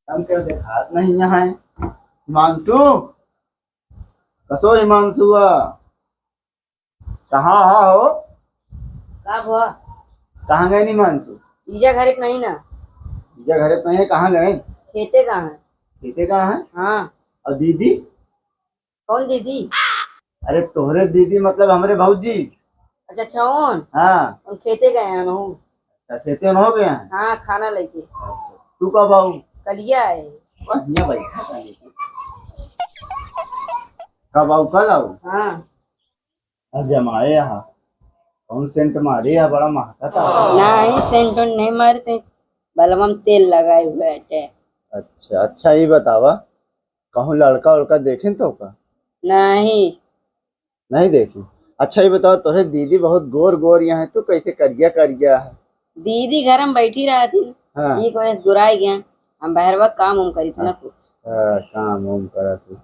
हम क्या देखात नहीं यहाँ है। हिमांशु, कसो हिमांशु कहाँ हो? का हुआ? कहाँ गए हिमांशु? जीजा घर पे नहीं ना। जीजा घर पे है, कहाँ गए? खेते कहाँ है? खेते कहाँ है? हाँ। और दीदी? कौन दीदी? अरे तोहरे दीदी मतलब हमारे भाऊजी। अच्छा अच्छा उन हाँ। उन खेते गए हैं नहू। अच्छा, खेते में हो गए हैं। हाँ खाना लेके। तू कब आऊ? कलिया है। यहाँ बैठा था लेके। कब आऊ? कल आऊ? हाँ। अब जमाए यहाँ कौन सेंट मारे या बड़ा महका था। नहीं सेंट उंट नहीं मारते, बलवम तेल लगाए हुए है। अच्छा अच्छा, ये बतावा कहूँ लड़का उड़का देखे तो का? नहीं। नहीं देखी। अच्छा ये बताओ, तोरे दीदी बहुत गोर गोर यहाँ है, तू कैसे करिया करिया है? दीदी घर में बैठी रहा थी। हाँ। एक वजह से गुराई गया। हम बाहर वक्त काम उम करी थी ना कुछ। काम वाम करा थी।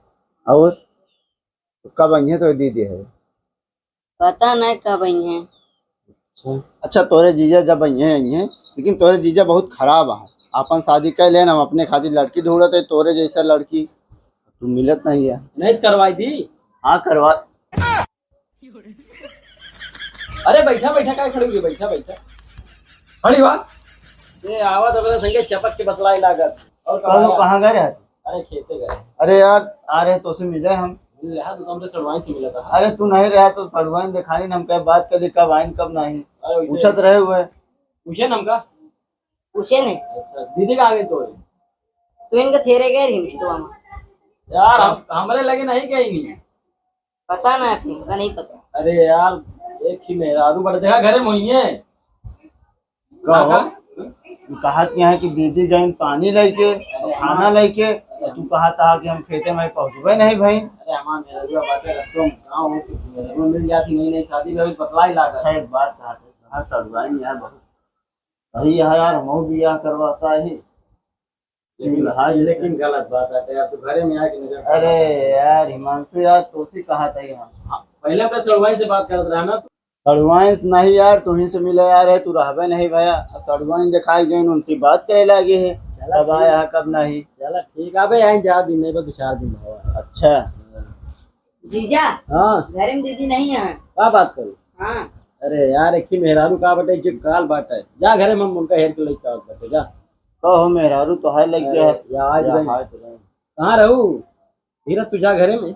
और तो कब आई है तो दीदी है? पता नहीं कब आई है। अच्छा अच्छा, तोरे जीजा जब आई हैं, लेकिन तोरे जीजा बहुत खराब है। अपन शादी कर लेना, हम अपने खातिर लड़की ढूंढते है, तोरे जैसा लड़की तू मिलत नहीं है। नहीं करवाई थी। हाँ करवा। अरे बैठा बैठा काय खड़ी हुई? बैठा बैठा खड़ी हुआ। ये आवाज वगैरह संगे चपक के बतलाई लागत। और कहाँ गए रहे? अरे खेते गए। अरे यार आ रहे तो से मिले हम। मिल रहा तो तुमसे सड़वाई थी, मिला था। अरे तू नहीं रहा तो सड़वाइन दिखानी, हम कह बात कर कब आइन कब नहीं। अरे पूछत रहे हुए। पूछे ना हमका। पूछे नहीं। अच्छा दीदी कहाँ गई तो? तो इनका थेरे गए रही तो हम। यार हमारे लगे नहीं गई नहीं। पता ना फिर उनका नहीं पता। अरे यार एक ही मेरा आलू बड़ा देखा घरे मोहिए। कहो तू कहा है कि दीदी जाइन पानी लेके खाना लेके, तू कहा था कि हम खेते में पहुंचबे नहीं भाई। अरे हमार मेरा बातें रखो गाँव मेरा मिल जाती नहीं नहीं शादी में बतलाई लागत। अच्छा एक बात कहा सड़वाइन यार बहुत सही है यार, हम बियाह करवाता है। लेकिन गलत बात है यार, तू घरे में आके नजर। अरे यार हिमांशु यार, तो कहा था यहाँ पहले अपने सड़वाई से बात करते रहा ना। सड़वाइन नहीं यार, तुम्ही से मिले यार है, तू रहबे नहीं भैया। सड़वाइन दिखाई गई, उनकी बात करे लगे है, कब आया कब नहीं। चला ठीक है भाई, आई 4 दिन नहीं बस 2-4 दिन हुआ। अच्छा जीजा हाँ घर में दीदी नहीं है। क्या बात करूँ? हाँ। अरे यार एक ही मेहरारू का बटे जो काल बाट है, जा घरे में उनका हेर के लेके आओ करते जा। कहो मेहरारू तो है लग गया है। यार कहाँ रहू? धीरज तू जा घरे में,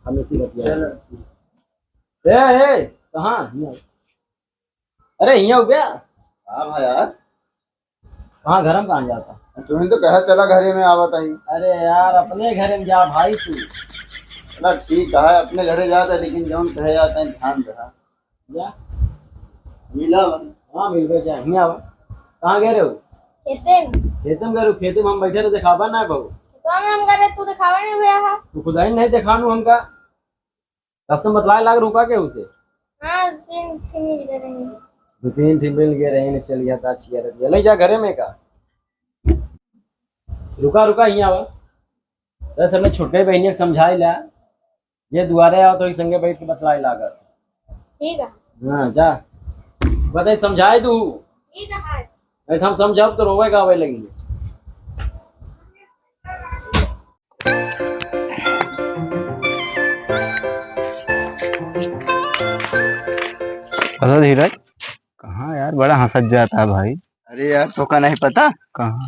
हम इसी बतिया। ए कहाँ? अरे यहाँ हो गया। हाँ भाई यार, कहाँ घर में कहाँ जाता? तुम्हें तो कहा चला घरे में आवत है। अरे यार अपने घर में जा भाई तू। ना ठीक है, अपने घरे जाता है, लेकिन जौन कहे जाता है ध्यान रहा। जा मिला हाँ मिल गए जा यहाँ कहाँ गए रहे हो? खेते में। खेते में गए? खेते में हम बैठे रहे, दिखावा ना बहू। तो हम करे तू दिखावा नहीं हुआ है। तू खुदा ही नहीं दिखानू हमका, कस्टम बतलाए लाग रुका के उसे। हाँ तीन तीन मिल गए रहेंगे। 2-3 दिन मिल गए रहे चल गया था चिया रख दिया। नहीं जा घरे में का रुका रुका यहाँ आवा। दस हमने छोटे बहनिया के समझाई ला, ये दुआरे आओ तो संगे बैठ के बतलाई लागत। ठीक है। हाँ जा बताई समझाए तू। ठीक है। नहीं तो हम समझाओ तो रोवे गावे लगेंगे। हेलो धीरज, कहाँ यार बड़ा हंसत जाता है भाई। अरे यार तो का नहीं पता, कहाँ?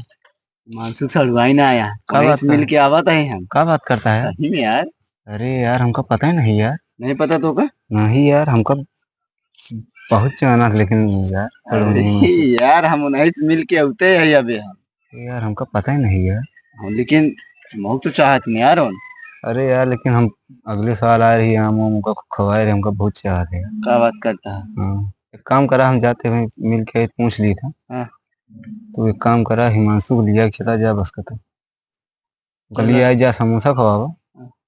मानसुख सड़वाई ना आया, क्या बात मिल के आवत है हम। क्या बात करता है? सही में यार। अरे यार हमको पता ही नहीं यार। नहीं पता तो का? नहीं यार हमको बहुत चाहना, लेकिन यार अरे यार हम उन्हीं से मिल के उते है अबे हम। यार हमको पता ही नहीं यार। हम लेकिन हम तो चाहत नहीं यार। अरे यार लेकिन हम अगले साल आ रही है, हम हमको खवाए रहे, हमको बहुत चाहते हैं। क्या बात करता है? हाँ एक काम करा, हम जाते हुए मिल के पूछ ली था। हाँ। तो एक काम करा, हिमांशु को लिया के चला जा बस का, तो लिया जा समोसा खवावा,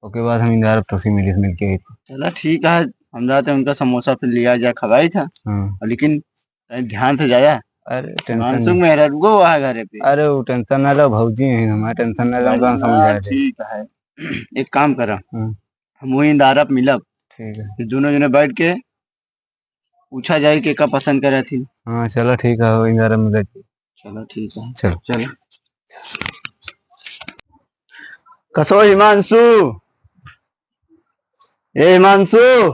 उसके बाद हम इंदिरा तोसी मिली से मिल के। चला ठीक है, हम जाते उनका समोसा फिर लिया जा खवाई था। हाँ लेकिन ध्यान से जाया। अरे टेंशन मानसून नहीं। मेहरा रुको वहाँ घरे पे। अरे वो टेंशन ना लो, भौजी है हमारा, टेंशन ना लो, हम समझा दे। ठीक है, एक काम करा, हाँ हम वही दारप मिलब, ठीक है। फिर दोनों जने बैठ के पूछा जाए कि का पसंद करे थी। हाँ चलो ठीक है, इंदिरा मिले। चलो ठीक है, चलो। चलो। कसो हिमांशु, ए हिमांशु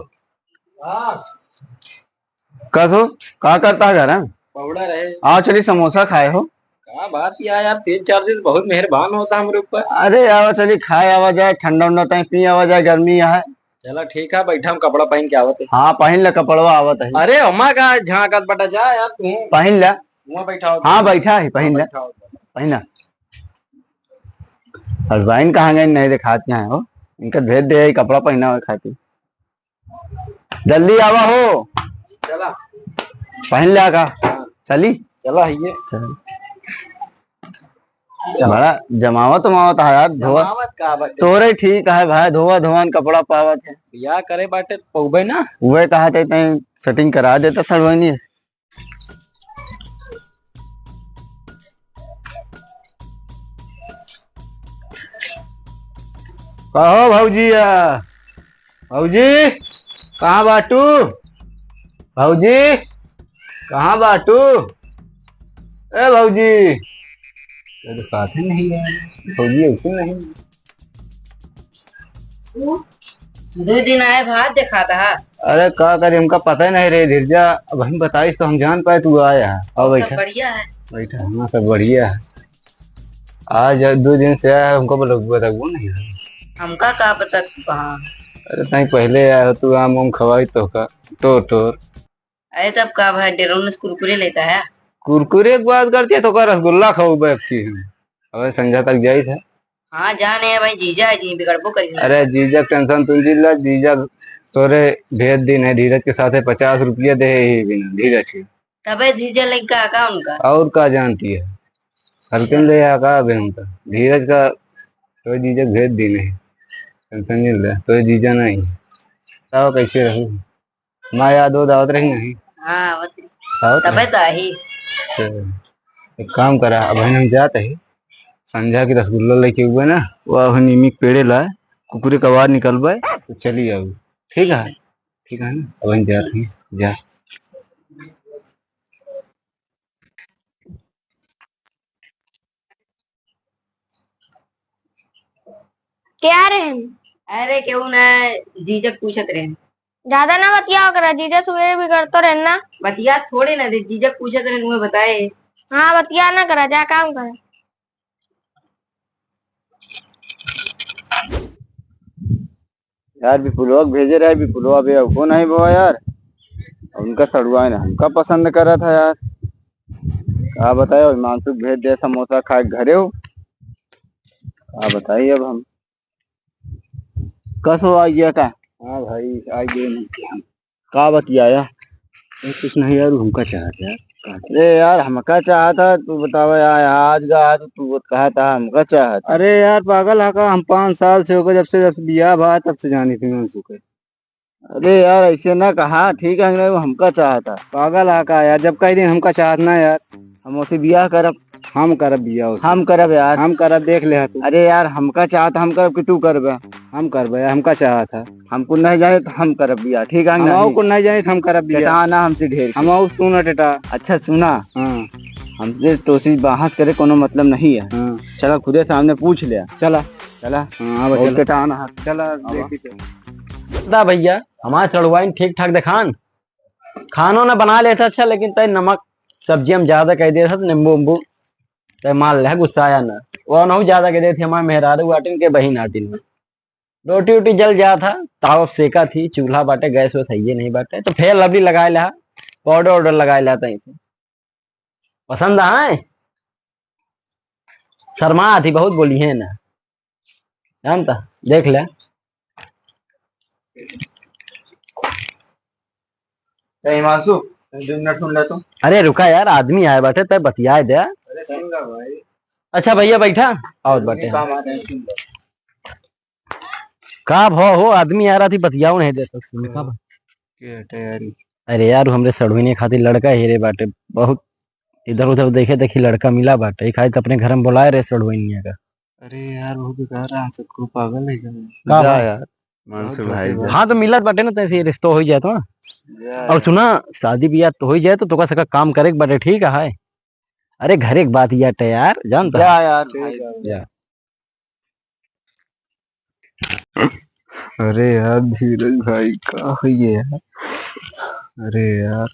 कसो का करता घर है? पौड़ा रहे। आओ चलिए समोसा खाए हो। क्या बात किया यार, 3-4 दिन बहुत मेहरबान होता हमारे ऊपर। अरे आओ चलिए खाए आवा जाए, ठंडा उंडा तई पी आवा जाए, गर्मी है। चला ठीक है, बैठा हम कपड़ा पहन के आवत है। हाँ पहन ले कपड़वा आवत है। अरे अम्मा का झांकत बटा जा यार तू। पहन ले। वहाँ बैठा हो। हाँ बैठा है, पहन ले पहन ले। हसबैन कहाँ गए नहीं दिखाते हैं हो, इनका भेज दे कपड़ा पहना हुआ खाती। जल्दी आवा हो, चला पहन ले का। चली चला ये चल। बड़ा जमावत उमावत है यार, धोआ जमावत का बाटे। तोरे ठीक है भाई, धोआ धोवन कपड़ा पावत है। या करे बाटे पौबे ना। वह कहा थे तई सेटिंग करा देता सड़वनी। कहो भौजिया, भौजी कहाँ बाटू, भौजी कहाँ बाटू, ए भौजी तो साथ ही नहीं है भौजी, ऐसे नहीं। 2 दिन आए भात देखा था। अरे का करे, हमका पता ही नहीं रे धीरजा, अब हम बताइस तो हम जान पाए तू आया है। अब सब बैठा बढ़िया है। बैठा, हाँ सब बढ़िया है। आज 2 दिन से आया, हमको बता वो नहीं है। हमका का पता तू कहाँ। अरे तई पहले आया हो तू, आम उम खवाई तो का तोर अरे तब का भाई डेरोन कुरकुरे लेता है। कुरकुरे की बात करती है तो का रसगुल्ला खाऊ बैठती है। अबे संध्या तक जाई था। हाँ जाने है भाई, जीजा है जी बिगड़बो करेंगे। अरे जीजा टेंशन तुम जिला, जीजा तोरे भेज दी नहीं, धीरज के साथ 50 रुपया दे ही बिना धीरज के। तबे जीजा लड़का का उनका। और का जानती है, हल्के ले आका अबे उनका धीरज का तो जीजा भेज दी नहीं, टेंशन नहीं ले तो जीजा नहीं। बताओ कैसे रहूं, माँ याद हो दावत रही नहीं। हाँ दावत तबे तो ही। एक काम करा, अब हम जाते ही संध्या की रसगुल्ला लेके हुए ना, वो नीमिक पेड़े लाए, कुकुरे कबार निकल पाए तो चलिए अब। ठीक है ना, अब हम जाते हैं। जा क्या रहे अरे क्यों ना, जीजक पूछत रहे। ज्यादा ना बतिया करा, जीजा सुबह भी करतो रहना। बतिया थोड़े ना दे, जीजक पूछत रहे तुम्हें बताए। हाँ बतिया ना करा, जा काम कर। यार विपुलवा भेजे रहे, विपुलवा भी अब को नहीं बोआ यार, उनका सड़ुआ ना हमका पसंद करा था यार। क्या बताए, हिमांशु भेज दे समोसा खा के घरे हो। क्या बताइए अब हम, कस हो आ गया का। हाँ भाई आ गए। का बतियाया, कुछ नहीं यार, हमका चाहता यार। अरे यार हमका चाहता, तू बतावा यार, आज का तो तू कहा था हमका चाहता। अरे यार पागल हका, हम 5 साल से होकर जब बियाह भा तब से जानी थी हिमांशु के। अरे यार ऐसे ना कहा, ठीक है नहीं, वो हमका चाहता। पागल हका यार, जब कई दिन हमका चाहना यार, हम उसे बियाह करब। हम करब बियाह उसे। हम करब यार, हम करब, देख ले तू। अरे यार हमका चाहता, हम करब कि तू करबे। हम करबे यार, हमका चाहता। हमको नहीं जाने तो हम करब बियाह, ठीक है ना। हमको नहीं जाने तो हम करब बियाह ना, हमसे ढेर हम तू ना टेटा। अच्छा सुना, हाँ हमसे तोसी बहस करे कोनो मतलब नहीं है। हाँ। चला खुदे सामने पूछ लिया। चला चला हाँ चला दा भैया हमारे चढ़वाइन ठीक ठाक दिखान, खानों ने बना लेता अच्छा, लेकिन तय नमक सब्जी हम ज्यादा कह देता, नींबू उम्बू तय मान ले, गुस्सा आया ना। वो न ज्यादा कह देते हमारे मेहरारू आटिन के बही नाटिन में। रोटी वोटी जल जा था, ताव सेका थी, चूल्हा बाटे, गैस वैस है नहीं बाटे, तो फिर लवली लगाए ला, पाउडर ऑर्डर लगाए ला तई से। पसंद आए, शर्मा थी बहुत, बोली है ना, जानता देख ले। हिमांशु 2 मिनट सुन ले तुम। अरे रुका यार, आदमी आए बैठे तय बतियाए दे। अरे सुनगा भाई। अच्छा भैया बैठा आओ बैठे। काम आ रहे हैं, सुन लो। का भाव हो, आदमी आ रहा थी बतियाओ नहीं दे सकते। अरे यार हमरे सड़ुने खातिर लड़का हेरे बाटे, बहुत इधर उधर देखे देखी लड़का मिला बाटे, खाए तो अपने घर में बुलाए रहे सड़ुनिया का। अरे यार वो भी कह रहा है सबको पागल है का जा भाई? यार मानसु भाई जा। हाँ तो मिलत बाटे ना, तैसे रिश्ता हो जाए तो ना। जा और सुना, शादी ब्याह तो हो जाए तो तुका सका काम करे के बाटे, ठीक है। अरे घर एक बात यार जानता जा यार भाई जा। अरे यार धीरज भाई का हुई है यार। अरे यार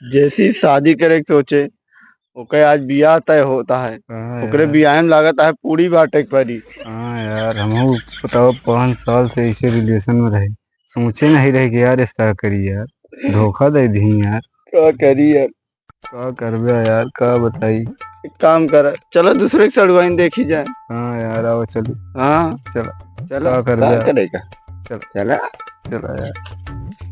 जैसी शादी करे के सोचे ओके आज बियाह तय होता है। हाँ ओकरे यार, बियाह में लागत है पूरी बाटे के परी। हाँ यार हम बताओ 5 साल से इसे रिलेशन में रहे, सोचे नहीं रहे कि यार इस तरह करी यार, धोखा दे दी यार। क्या करी यार। का करबे यार, का बताई। एक काम कर, चलो दूसरे के सड़वाइन देखी जाए। हाँ यार आओ चलो। हाँ चलो चलो क्या क्या करबे। करेगा। चलो चला चलो यार।